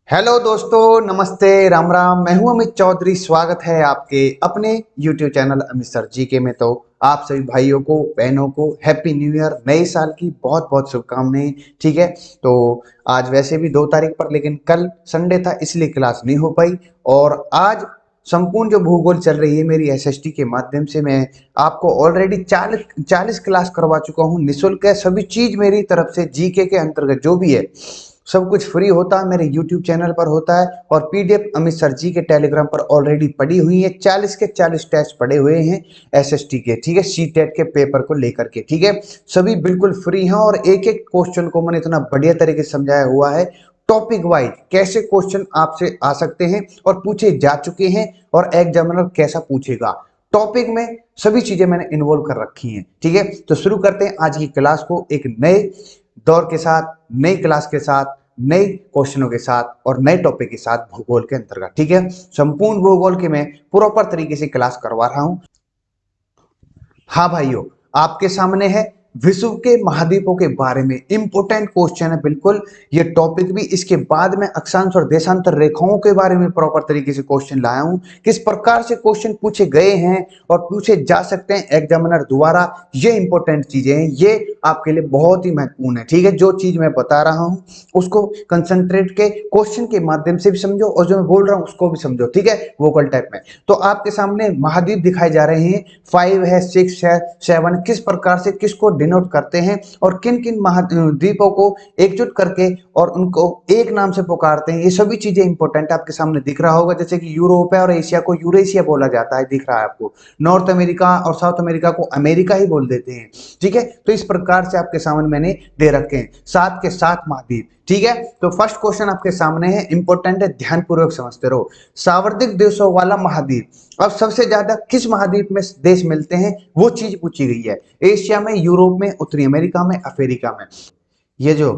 Hello दोस्तों, नमस्ते, राम राम। मैं हूं अमित चौधरी। स्वागत है आपके अपने YouTube channel Amit sir GK में। तो आप सभी भाइयों को, बहनों को हैप्पी न्यू ईयर, नए साल की बहुत बहुत शुभकामनाएं। ठीक है, तो आज वैसे भी 2 तारीख पर, लेकिन कल संडे था इसलिए क्लास नहीं हो पाई। और आज संपूर्ण जो भूगोल चल रही है मेरी एसएसटी के माध्यम से, मैं आपको ऑलरेडी 40 क्लास करवा चुका हूँ। निःशुल्क है, सभी चीज मेरी तरफ से जीके के अंतर्गत जो भी है सब कुछ फ्री होता है, मेरे यूट्यूब चैनल पर होता है। और पीडीएफ अमित सर जी के टेलीग्राम पर ऑलरेडी पड़ी हुई है। 40 के 40 टेस्ट पड़े हुए हैं एसएसटी के। ठीक है, सी टेट के पेपर को लेकर के। ठीक है, सभी बिल्कुल फ्री हैं और एक एक क्वेश्चन को मैंने इतना बढ़िया तरीके से समझाया हुआ है। टॉपिक वाइज कैसे क्वेश्चन आपसे आ सकते हैं और पूछे जा चुके हैं, और एग्जामिनर कैसा पूछेगा, टॉपिक में सभी चीजें मैंने इन्वॉल्व कर रखी हैं। ठीक है, तो शुरू करते हैं आज की क्लास को एक नए दौर के साथ, नई क्लास के साथ, नए क्वेश्चनों के साथ और नए टॉपिक के साथ भूगोल के अंतर्गत। ठीक है, संपूर्ण भूगोल की मैं प्रॉपर तरीके से क्लास करवा रहा हूं। हाँ भाइयों, आपके सामने है विश्व के महाद्वीपों के बारे में इंपोर्टेंट क्वेश्चन है बिल्कुल। ये टॉपिक भी, इसके बाद में अक्षांश और देशांतर रेखाओं के बारे में प्रॉपर तरीके से क्वेश्चन लाया हूं। किस प्रकार से क्वेश्चन पूछे गए हैं और पूछे जा सकते हैं एग्जामिनर द्वारा, ये इंपोर्टेंट चीजें हैं। ये आपके लिए बहुत ही महत्वपूर्ण है। ठीक है, जो चीज मैं बता रहा हूं उसको कंसंट्रेट के क्वेश्चन के माध्यम से भी समझो, और जो मैं बोल रहा हूं उसको भी समझो। ठीक है, वोकल टाइप में। तो आपके सामने महाद्वीप दिखाए जा रहे हैं, 5 है, 6 है, 7, किस प्रकार से किसको डिनोट करते हैं और किन किन महाद्वीपों को एकजुट करके और उनको एक नाम से पुकारते हैं। ये सभी चीजें इंपॉर्टेंट आपके सामने दिख रहा होगा। जैसे कि यूरोप है और एशिया को यूरेशिया बोला जाता है, दिख रहा है आपको। नॉर्थ अमेरिका और साउथ अमेरिका को अमेरिका ही बोल देते हैं। ठीक है, तो इस प्रकार से आपके सामने मैंने दे रखे हैं 7 के 7 महाद्वीप। ठीक है, तो फर्स्ट क्वेश्चन आपके सामने है, इंपॉर्टेंट है, ध्यानपूर्वक समझते रहो। सार्वत्रिक देशों वाला महाद्वीप। अब सबसे ज्यादा किस महाद्वीप में देश मिलते हैं वो चीज पूछी गई है। एशिया में, यूरोप में, उत्तरी अमेरिका में, अफ्रीका में। ये जो,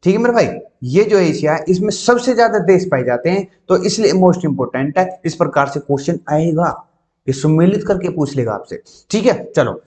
ठीक है मेरे भाई, ये जो एशिया है इसमें सबसे ज्यादा देश पाए जाते हैं, तो इसलिए मोस्ट इंपोर्टेंट है। इस प्रकार से क्वेश्चन आएगा, ये सम्मिलित करके पूछ लेगा आपसे। ठीक है, चलो।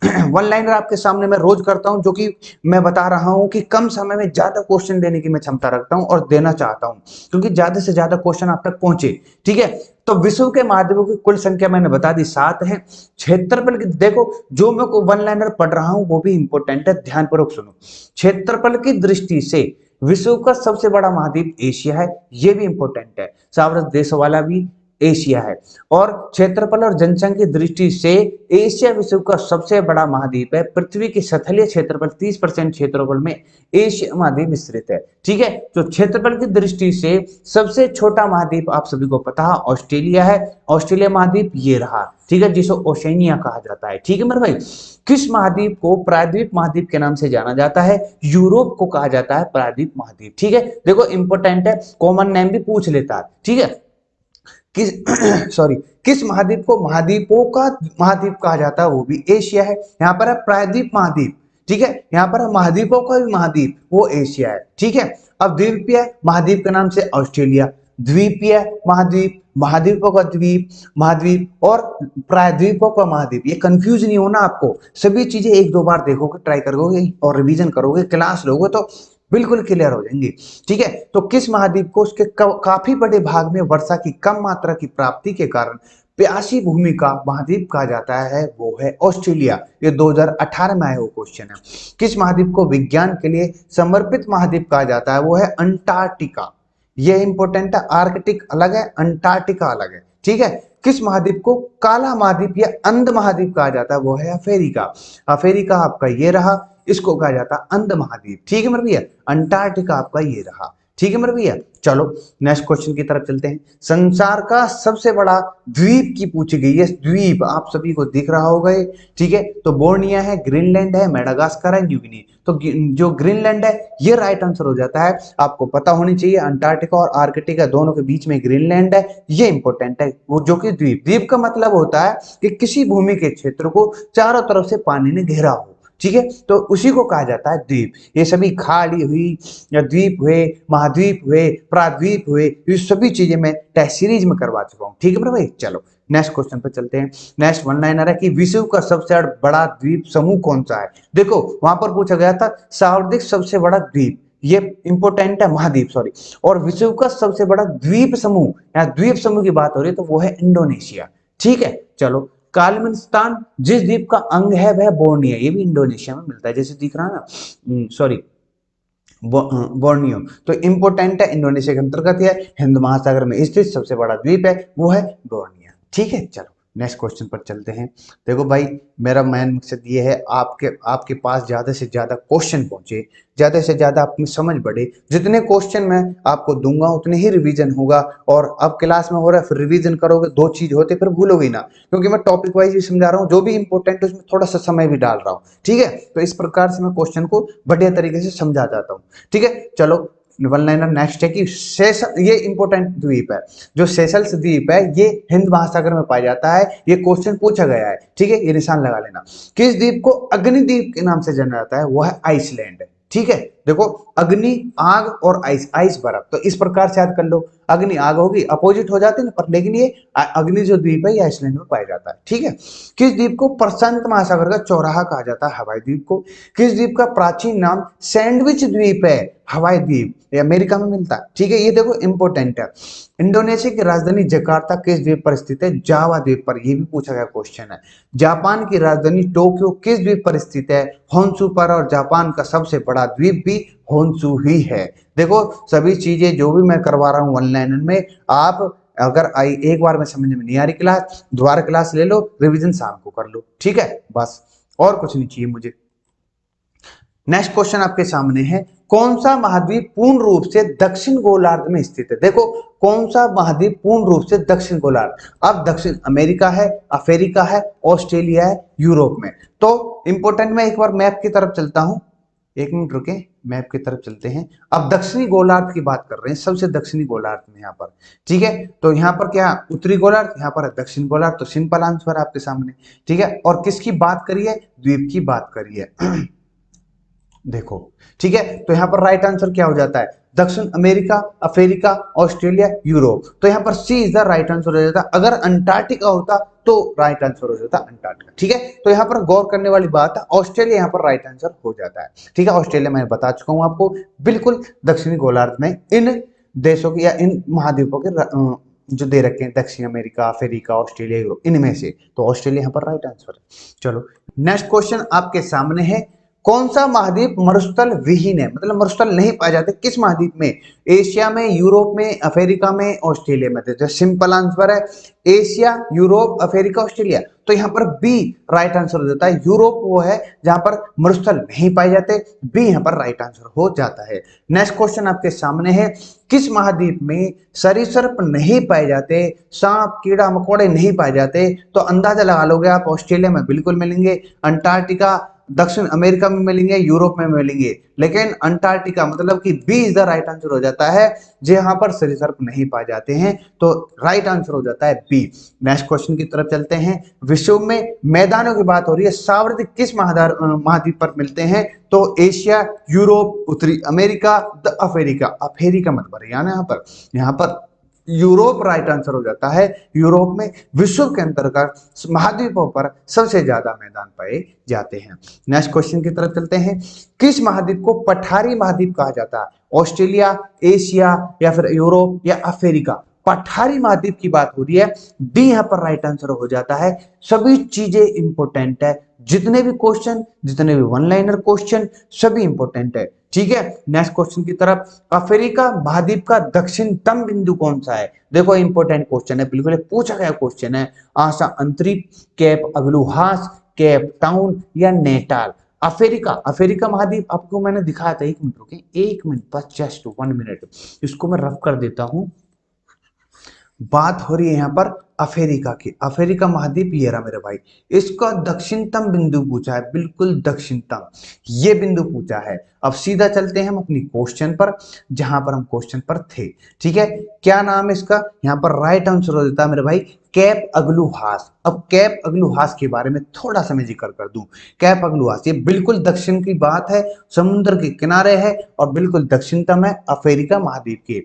वन लाइनर आपके सामने मैं रोज करता हूं, जो कि मैं बता रहा हूं कि कम समय में ज्यादा क्वेश्चन देने की मैं क्षमता रखता हूं और देना चाहता हूं, क्योंकि ज्यादा से ज्यादा क्वेश्चन आप तक पहुंचे। ठीक है, तो विश्व के महाद्वीपों की कुल संख्या मैंने बता दी 7 है। क्षेत्रफल की देखो, जो मैं को वन लाइनर पढ़ रहा हूं वो भी इंपॉर्टेंट है, ध्यानपूर्वक सुनो। क्षेत्रफल की दृष्टि से विश्व का सबसे बड़ा महाद्वीप एशिया है, ये भी इंपॉर्टेंट है। सार्वभौम देश वाला भी एशिया है। और क्षेत्रफल और जनसंख्या की दृष्टि से एशिया विश्व का सबसे बड़ा महाद्वीप है। पृथ्वी की सतहीय क्षेत्रफल 30% क्षेत्रफल में एशिया महाद्वीप विस्तृत है। ठीक है, तो क्षेत्रफल की दृष्टि से सबसे छोटा महाद्वीप आप सभी को पता है ऑस्ट्रेलिया है। ऑस्ट्रेलिया महाद्वीप ये रहा। ठीक है, जिसे ओशनिया कहा जाता है। ठीक है मेरे भाई, किस महाद्वीप को प्रायद्वीप महाद्वीप के नाम से जाना जाता है? यूरोप को कहा जाता है प्रायद्वीप महाद्वीप। ठीक है, देखो इंपोर्टेंट है, कॉमन नेम भी पूछ लेता है। ठीक है, किस सॉरी, किस महाद्वीप को महाद्वीपों का महाद्वीप कहा जाता है? वो भी एशिया है। यहाँ पर है प्रायद्वीप महाद्वीप। ठीक है, यहाँ पर है महाद्वीपों का भी महाद्वीप, वो एशिया है। ठीक है, अब द्वीपीय महाद्वीप के नाम से ऑस्ट्रेलिया। द्वीपीय महाद्वीप, महाद्वीपों का द्वीप, महाद्वीप और प्रायद्वीपों का महाद्वीप। ये कंफ्यूज नहीं होना आपको, सभी चीजें एक दो बार देखोगे, ट्राई करोगे और रिवीजन करोगे, क्लास लोगे तो बिल्कुल क्लियर हो जाएंगे। ठीक है, तो किस महाद्वीप को उसके काफी बड़े भाग में वर्षा की कम मात्रा की प्राप्ति के कारण प्यासी भूमि का महाद्वीप कहा जाता है? वो है ऑस्ट्रेलिया। ये 2018 में आया हुआ क्वेश्चन है। किस महाद्वीप को विज्ञान के लिए समर्पित महाद्वीप कहा जाता है? वो है अंटार्कटिका। ये इंपॉर्टेंट है, आर्कटिक अलग है, अंटार्कटिका अलग है। ठीक है, किस महाद्वीप को काला महाद्वीप या अंध महाद्वीप कहा जाता है? वो है अफ्रीका। अफ्रीका आपका ये रहा, इसको कहा जाता है अंध महाद्वीप। ठीक है मेरे भैया, अंटार्कटिका आपका ये रहा। ठीक है मेरे भैया, चलो नेक्स्ट क्वेश्चन की तरफ चलते हैं। संसार का सबसे बड़ा द्वीप की पूछी गई है। द्वीप आप सभी को दिख रहा होगा ये। ठीक है, तो बोर्निया है, ग्रीनलैंड है, मेडागास्कर है, न्यूगिनी। तो जो ग्रीनलैंड है ये राइट आंसर हो जाता है। आपको पता होनी चाहिए अंटार्कटिका और आर्कटिका दोनों के बीच में ग्रीनलैंड है, ये इंपॉर्टेंट है। वो जो कि द्वीप, द्वीप का मतलब होता है कि किसी भूमि के क्षेत्र को चारों तरफ से पानी ने घेरा हो। ठीक है, तो उसी को कहा जाता है द्वीप। ये सभी खाड़ी हुई या द्वीप हुए, महाद्वीप हुए, प्राद्वीप हुए, ये सभी चीजें मैं टेस्ट सीरीज में करवा चुका हूं। ठीक है मेरे भाई, चलो नेक्स्ट क्वेश्चन पे चलते हैं। नेक्स्ट वन लाइनर है कि विश्व का सबसे बड़ा द्वीप समूह कौन सा है? देखो वहां पर पूछा गया था सार्वधिक सबसे बड़ा द्वीप। ये इंपोर्टेंट है, महाद्वीप सॉरी। और विश्व का सबसे बड़ा द्वीप समूह, या द्वीप समूह की बात हो रही है तो वो है इंडोनेशिया। ठीक है, चलो। कालिमिस्तान जिस द्वीप का अंग है वह बोर्नियो, ये भी इंडोनेशिया में मिलता है, जैसे दिख रहा है ना, सॉरी बोर्नियो। तो इंपोर्टेंट है, इंडोनेशिया के अंतर्गत है, हिंद महासागर में स्थित सबसे बड़ा द्वीप है वो है बोर्नियो। ठीक है, चलो नेक्स्ट क्वेश्चन पर चलते हैं। देखो भाई, मेरा मेन मकसद ये है आपके आपके पास ज्यादा से ज्यादा क्वेश्चन पहुंचे, ज्यादा से ज्यादा आप में समझ बढ़े। जितने क्वेश्चन मैं आपको दूंगा उतने ही रिवीजन होगा। और अब क्लास में हो रहा है, फिर रिवीजन करोगे, दो चीज होते फिर भूलोगे ना, क्योंकि मैं टॉपिक वाइज भी समझा रहा हूँ, जो भी इंपॉर्टेंट है उसमें थोड़ा सा समय भी डाल रहा हूँ। ठीक है, तो इस प्रकार से मैं क्वेश्चन को बढ़िया तरीके से समझा जाता हूँ। ठीक है, चलो वन लाइनर नेक्स्ट है कि सेशल, ये इंपॉर्टेंट द्वीप है, जो सेशल्स द्वीप है ये हिंद महासागर में पाया जाता है। ये क्वेश्चन पूछा गया है, ठीक है, ये निशान लगा लेना। किस द्वीप को अग्निद्वीप के नाम से जाना जाता है, वो है आइसलैंड। ठीक है, देखो अग्नि आग और आइस, आइस बर्फ, तो इस प्रकार से याद कर लो। अग्नि आग होगी, अपोजिट हो जाते हैं पर, लेकिन ये अग्नि जो द्वीप है ये आइसलैंड में पाया जाता है। ठीक है, किस द्वीप को प्रशांत महासागर का चौराहा कहा जाता है, हवाई द्वीप को। किस द्वीप का प्राचीन नाम सैंडविच द्वीप है, हवाई द्वीप, ये अमेरिका में मिलता है। ठीक है, ये देखो इंपोर्टेंट है। इंडोनेशिया की राजधानी जकार्ता किस द्वीप पर स्थित है, जावा द्वीप पर, ये भी पूछा गया क्वेश्चन है। जापान की राजधानी टोक्यो किस द्वीप पर स्थित है, होन्शु पर, और जापान का सबसे बड़ा द्वीप भी होन्शु ही है। देखो सभी चीजें जो भी मैं करवा रहा हूँ वन लाइनर में, आप अगर आई एक बार में समझ में नहीं आ रही क्लास, दोबारा क्लास ले लो, रिवीजन शाम को कर लो। ठीक है, बस और कुछ नहीं चाहिए मुझे। नेक्स्ट क्वेश्चन आपके सामने है, कौन सा महाद्वीप पूर्ण रूप से दक्षिण गोलार्ध में स्थित है। देखो कौन सा महाद्वीप पूर्ण रूप से दक्षिण गोलार्ध, अब दक्षिण अमेरिका है, अफ्रीका है, ऑस्ट्रेलिया है, यूरोप में। तो इंपोर्टेंट, मैं एक बार मैप की तरफ चलता हूं, एक मिनट रुके, मैप की तरफ चलते हैं। अब दक्षिणी गोलार्ध की बात कर रहे हैं, सबसे दक्षिणी गोलार्ध में यहाँ पर। ठीक है, तो यहाँ पर क्या, उत्तरी गोलार्ध, यहाँ पर है दक्षिण गोलार्ध, तो सिंपल आंसर आपके सामने। ठीक है, और किसकी बात करिए, द्वीप की बात करिए। देखो ठीक है, तो यहां पर राइट आंसर क्या हो जाता है, दक्षिण अमेरिका, अफ्रीका, ऑस्ट्रेलिया, यूरोप। तो यहां पर सी इज द राइट आंसर हो जाता। अगर अंटार्कटिका होता तो राइट आंसर हो जाता अंटार्कटिका। ठीक है, तो यहां पर गौर करने वाली बात है, ऑस्ट्रेलिया यहां पर राइट आंसर हो जाता है। ठीक है, ऑस्ट्रेलिया मैं बता चुका हूं आपको, बिल्कुल दक्षिणी गोलार्ध में इन देशों की या इन महाद्वीपों के जो दे रखे हैं, दक्षिण अमेरिका, अफ्रीका, ऑस्ट्रेलिया, यूरोप, इनमें से, तो ऑस्ट्रेलिया यहां पर राइट आंसर है। चलो नेक्स्ट क्वेश्चन आपके सामने है, कौन सा महाद्वीप मरुस्थल विहीन है, मतलब मरुस्थल नहीं पाए जाते, किस महाद्वीप में, एशिया में, यूरोप में, अफ्रीका में, ऑस्ट्रेलिया में। तो सिंपल आंसर है एशिया, यूरोप, अफ्रीका, ऑस्ट्रेलिया। तो यहाँ पर बी राइट आंसर हो जाता है, यूरोप वो है जहां पर मरुस्थल नहीं पाए जाते, बी यहाँ पर राइट आंसर हो जाता है। नेक्स्ट क्वेश्चन आपके सामने है, किस महाद्वीप में सरीसृप नहीं पाए जाते, सांप, कीड़ा मकोड़े नहीं पाए जाते। तो अंदाजा लगा लोगे आप, ऑस्ट्रेलिया में बिल्कुल मिलेंगे, अंटार्कटिका, दक्षिण अमेरिका में मिलेंगे, यूरोप में मिलेंगे, लेकिन अंटार्कटिका मतलब कि B is the right answer हो जाता है, जहां पर सरीसृप नहीं पाए जाते हैं, तो राइट आंसर हो जाता है बी। नेक्स्ट क्वेश्चन की तरफ चलते हैं, विश्व में मैदानों की बात हो रही है, सार्वधिक किस महाद्वीप पर मिलते हैं, तो एशिया, यूरोप, उत्तरी अमेरिका, अफ्रीका। अफ्रीका मत भरिए यहाँ पर यूरोप राइट आंसर हो जाता है। यूरोप में विश्व के अंतर्गत महाद्वीपों पर सबसे ज्यादा मैदान पाए जाते हैं। नेक्स्ट क्वेश्चन की तरफ चलते हैं, किस महाद्वीप को पठारी महाद्वीप कहा जाता है, ऑस्ट्रेलिया, एशिया, या फिर यूरोप, या अफ्रीका। पठारी महाद्वीप की बात हो रही है, डी यहाँ पर राइट आंसर हो जाता है। सभी चीजें इंपोर्टेंट है, जितने भी क्वेश्चन, जितने भी वन लाइनर क्वेश्चन, सभी इंपोर्टेंट है। ठीक है, नेक्स्ट क्वेश्चन की तरफ, अफ्रीका महाद्वीप का दक्षिणतम बिंदु कौन सा है। देखो इंपोर्टेंट क्वेश्चन है, बिल्कुल पूछा गया क्वेश्चन है। आशा अंतरिप, केप अग्लुहास, केप टाउन, या नेटाल। अफ्रीका महाद्वीप आपको मैंने दिखाया था, एक मिनट रुके, एक मिनट बस, जस्ट 1 मिनट, इसको मैं रफ कर देता हूं। बात हो रही है यहाँ पर अफ्रीका की, अफ्रीका महाद्वीप ये रहा मेरे भाई, इसका दक्षिणतम बिंदु पूछा है, बिल्कुल दक्षिणतम ये बिंदु पूछा है। अब सीधा चलते हैं हम अपनी क्वेश्चन पर, जहां पर हम क्वेश्चन पर थे। ठीक है, क्या नाम है इसका, यहाँ पर राइट आंसर हो जाता है मेरे भाई केप अग्लुहास। अब केप अग्लुहास के बारे में थोड़ा सा मैं जिक्र कर दूं, केप अग्लुहास ये बिल्कुल दक्षिण की बात है, समुद्र के किनारे है और बिल्कुल दक्षिणतम है अफ्रीका महाद्वीप के।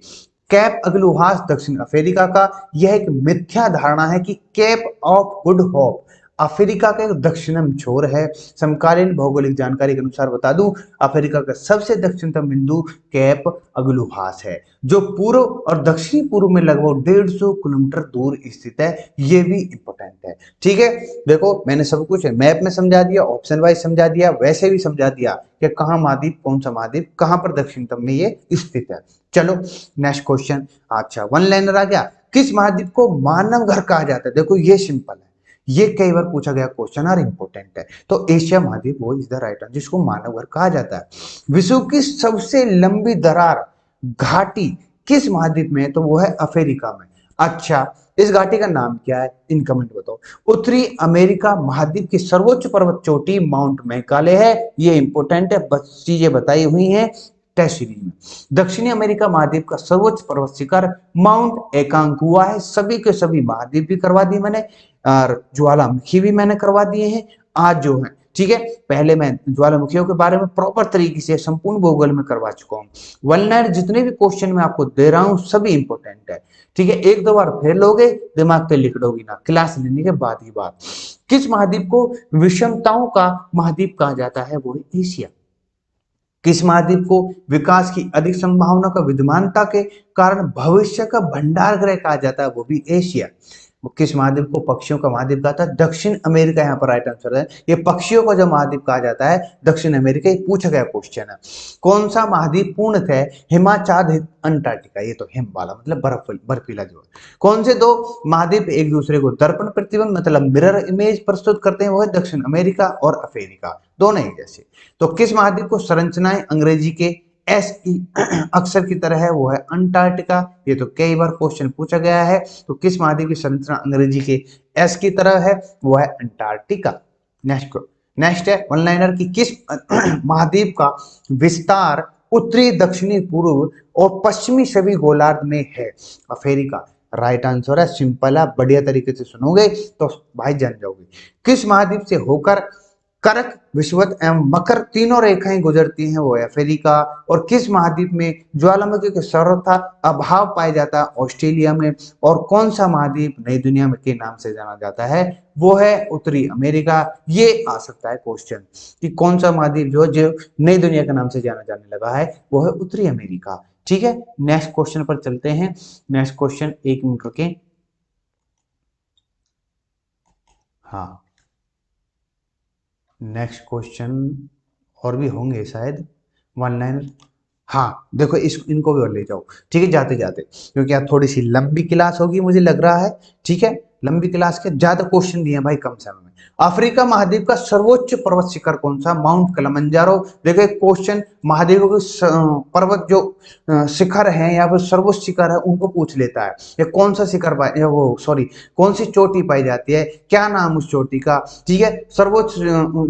कैप अग्लुहास दक्षिण अफ्रीका का, यह एक मिथ्या धारणा है कि Cape of Good Hope Africa का एक दक्षिणम छोर है। समकालीन भौगोलिक जानकारी के अनुसार बता दूं, अफ्रीका का सबसे दक्षिणतम बिंदु कैप अग्लुहास है, जो पूर्व और दक्षिणी पूर्व में लगभग 150 किलोमीटर दूर स्थित है। ये भी इंपॉर्टेंट है। ठीक है, देखो मैंने सब कुछ मैप में समझा दिया, ऑप्शन वाइज समझा दिया, वैसे भी समझा दिया कि कहाँ महाद्वीप, कौन सा महाद्वीप कहाँ पर दक्षिणतम में ये स्थित है। चलो नेक्स्ट क्वेश्चन। अच्छा, वन लाइनर आ गया। किस महाद्वीप को मानव घर कहा जाता है? देखो ये सिंपल है, ये कई बार पूछा गया क्वेश्चन और इंपॉर्टेंट है। तो एशिया महाद्वीप वो इज द राइट आंसर, जिसको मानव घर कहा जाता है। विश्व की सबसे लंबी दरार घाटी किस महाद्वीप में है? तो वो है अफ्रीका में। अच्छा, इस घाटी का नाम क्या है? इन कमेंट बताओ। उत्तरी अमेरिका महाद्वीप की सर्वोच्च पर्वत चोटी माउंट मैकाले है, ये इंपॉर्टेंट है, बस चीजें बताई हुई हैं टेस्ट सीरीज में। दक्षिणी अमेरिका महाद्वीप का सर्वोच्च पर्वत शिखर माउंट एकांकुआ है। सभी के सभी महाद्वीप भी करवा दिए मैंने, और ज्वालामुखी भी मैंने करवा दिए हैं आज जो है। ठीक है, पहले मैं ज्वालामुखियों के बारे में प्रॉपर तरीके से संपूर्ण भूगोल में करवा चुका हूँ। वन लाइन जितने भी क्वेश्चन मैं आपको दे रहा हूँ सभी इंपॉर्टेंट है। ठीक है, एक दो बार फेल हो गए दिमाग पे लिख दोगी ना, क्लास लेने के बाद ही बात। किस महाद्वीप को विषमताओं का महाद्वीप कहा जाता है? वो है एशिया। किस महाद्वीप को विकास की अधिक संभावना का विद्यमानता के कारण भविष्य का भंडार गृह कहा जाता है? वो भी एशिया। किस महाद्वीप को पक्षियों का महाद्वीप कहा था? दक्षिण अमेरिका यहाँ पर राइट आंसर है। ये पक्षियों का जो महाद्वीप कहा जाता है दक्षिण अमेरिका, ये पूछा गया क्वेश्चन है। कौन सा महाद्वीप पूर्णतः हिमाच्छादित? अंटार्कटिका, ये तो हिम वाला मतलब बर्फीला जो है। कौन से दो महाद्वीप एक दूसरे को दर्पण प्रतिबिंब मतलब मिरर इमेज प्रस्तुत करते हैं? वो है दक्षिण अमेरिका और अफ्रीका, दोनों ही जैसे। तो किस महाद्वीप को संरचनाएं अंग्रेजी के एस ई अक्षर की तरह है? वो है अंटार्कटिका। ये तो कई बार क्वेश्चन पूछा गया है। तो किस महाद्वीप की संरचना अंग्रेजी के एस की तरह है? वो है अंटार्कटिका। नेक्स्ट है वन लाइनर की किस महाद्वीप का विस्तार उत्तरी, दक्षिणी, पूर्व और पश्चिमी सभी गोलार्ध में है? अफ्रीका राइट आंसर है। सिंपल है, बढ़िया तरीके से सुनोगे तो भाई जान जाओगे। किस महाद्वीप से होकर कर्क, विषुवत एवं मकर तीनों रेखाएं गुजरती हैं? वो है अफ्रीका। और किस महाद्वीप में ज्वालामुखी के सर्वथा अभाव पाया जाता है? ऑस्ट्रेलिया में। और कौन सा महाद्वीप नई दुनिया में के नाम से जाना जाता है? वो है उत्तरी अमेरिका। ये आ सकता है क्वेश्चन कि कौन सा महाद्वीप जो नई दुनिया के नाम से जाना जाने लगा है? वो है उत्तरी अमेरिका। ठीक है, नेक्स्ट क्वेश्चन पर चलते हैं। नेक्स्ट क्वेश्चन, एक मिनट रुके। हाँ, नेक्स्ट क्वेश्चन और भी होंगे शायद वन लाइन। हाँ देखो, इनको भी और ले जाओ। ठीक है, जाते जाते, क्योंकि आज थोड़ी सी लंबी क्लास होगी मुझे लग रहा है। ठीक है, लंबी क्लास के ज्यादा क्वेश्चन दिए भाई कम समय में। अफ्रीका महाद्वीप का सर्वोच्च पर्वत शिखर कौन सा? Mount Kilimanjaro. देखो क्वेश्चन महाद्वीपों के पर्वत जो शिखर हैं या फिर सर्वोच्च शिखर है उनको पूछ लेता है। ये कौन सा शिखर वो सॉरी कौन सी चोटी पाई जाती है? क्या नाम उस चोटी का? ठीक है, सर्वोच्च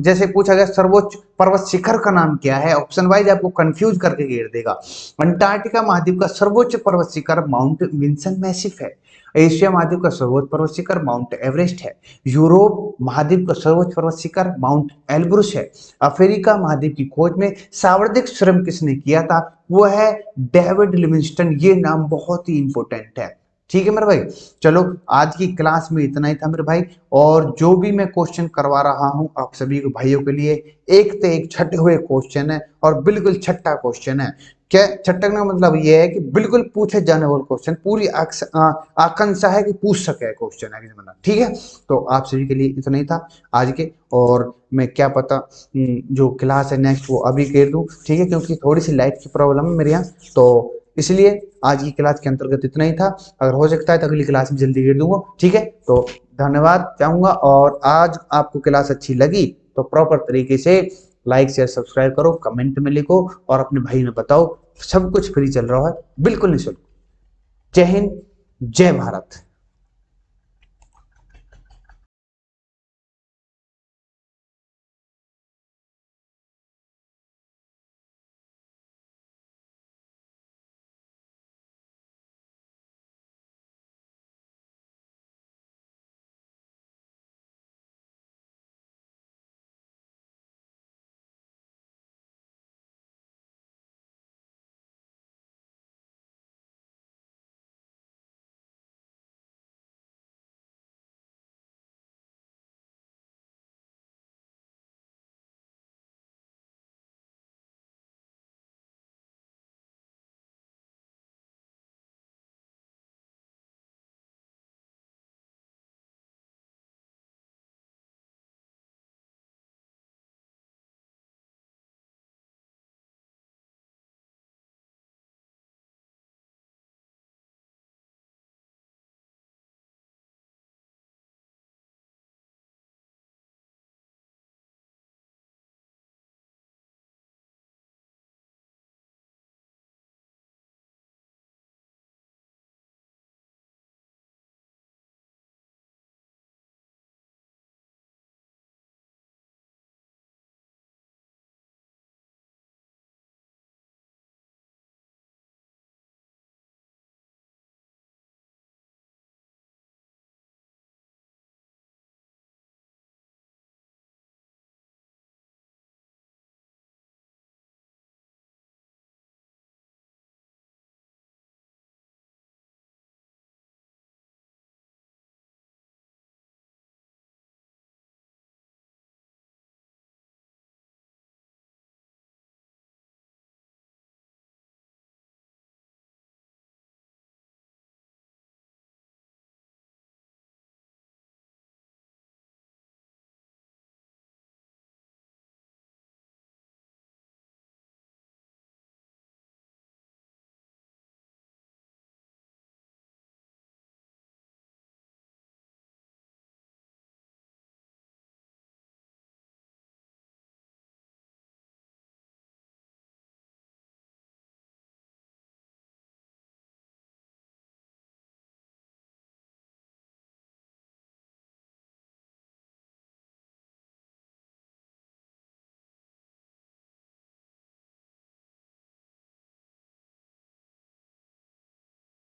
जैसे पूछा गया सर्वोच्च पर्वत शिखर का नाम क्या है? ऑप्शन वाइज आपको कंफ्यूज करके घेर देगा। अंटार्कटिका महाद्वीप का सर्वोच्च पर्वत शिखर माउंट विंसन मैसिफ है। एशिया महाद्वीप का सर्वोच्च पर्वत शिखर माउंट एवरेस्ट है। यूरोप महाद्वीप का सर्वोच्च पर्वत शिखर माउंट एल्ब्रुस है। अफ्रीका महाद्वीप की खोज में सर्वाधिक श्रम किसने किया था? वो है डेविड लिविंगस्टन। ये नाम बहुत ही इंपॉर्टेंट है। ठीक है मेरे भाई, चलो आज की क्लास में इतना ही था मेरे भाई। और जो भी मैं क्वेश्चन करवा रहा हूं आप सभी को भाइयों के लिए एक से एक छठे हुए क्वेश्चन है, और बिल्कुल छठा क्वेश्चन है। क्या छठा का मतलब ये है कि बिल्कुल पूछे जाने वाले क्वेश्चन, पूरी आकांक्षा है कि पूछ सके क्वेश्चन है। ठीक है, तो आप सभी के लिए इतना ही था आज के। और मैं क्या पता जो क्लास है नेक्स्ट वो अभी कर दूं। ठीक है, क्योंकि थोड़ी सी लाइट की प्रॉब्लम है मेरे यहाँ, तो इसलिए आज की क्लास के अंतर्गत इतना ही था। अगर हो सकता है तो अगली क्लास में जल्दी कर दूंगा। ठीक है, तो धन्यवाद चाहूंगा। और आज आपको क्लास अच्छी लगी तो प्रॉपर तरीके से लाइक शेयर सब्सक्राइब करो, कमेंट में लिखो और अपने भाई में बताओ। सब कुछ फ्री चल रहा है, बिल्कुल निःशुल्क। जय हिंद, जय भारत।